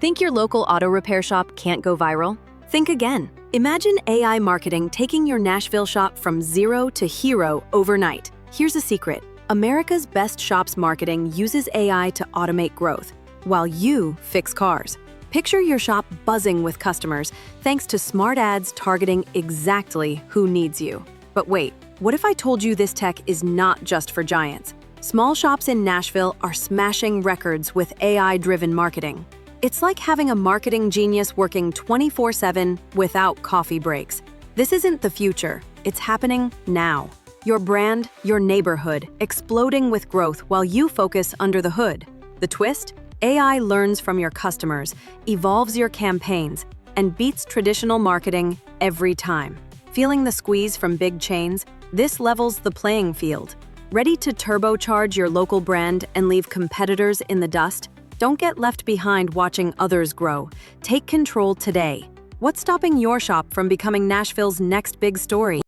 Think your local auto repair shop can't go viral? Think again. Imagine AI marketing taking your Nashville shop from zero to hero overnight. Here's a secret. America's best shops marketing uses AI to automate growth, while you fix cars. Picture your shop buzzing with customers thanks to smart ads targeting exactly who needs you. But wait, what if I told you this tech is not just for giants? Small shops in Nashville are smashing records with AI-driven marketing. It's like having a marketing genius working 24/7 without coffee breaks. This isn't the future, it's happening now. Your brand, your neighborhood, exploding with growth while you focus under the hood. The twist? AI learns from your customers, evolves your campaigns, and beats traditional marketing every time. Feeling the squeeze from big chains? This levels the playing field. Ready to turbocharge your local brand and leave competitors in the dust? Don't get left behind watching others grow. Take control today. What's stopping your shop from becoming Nashville's next big story?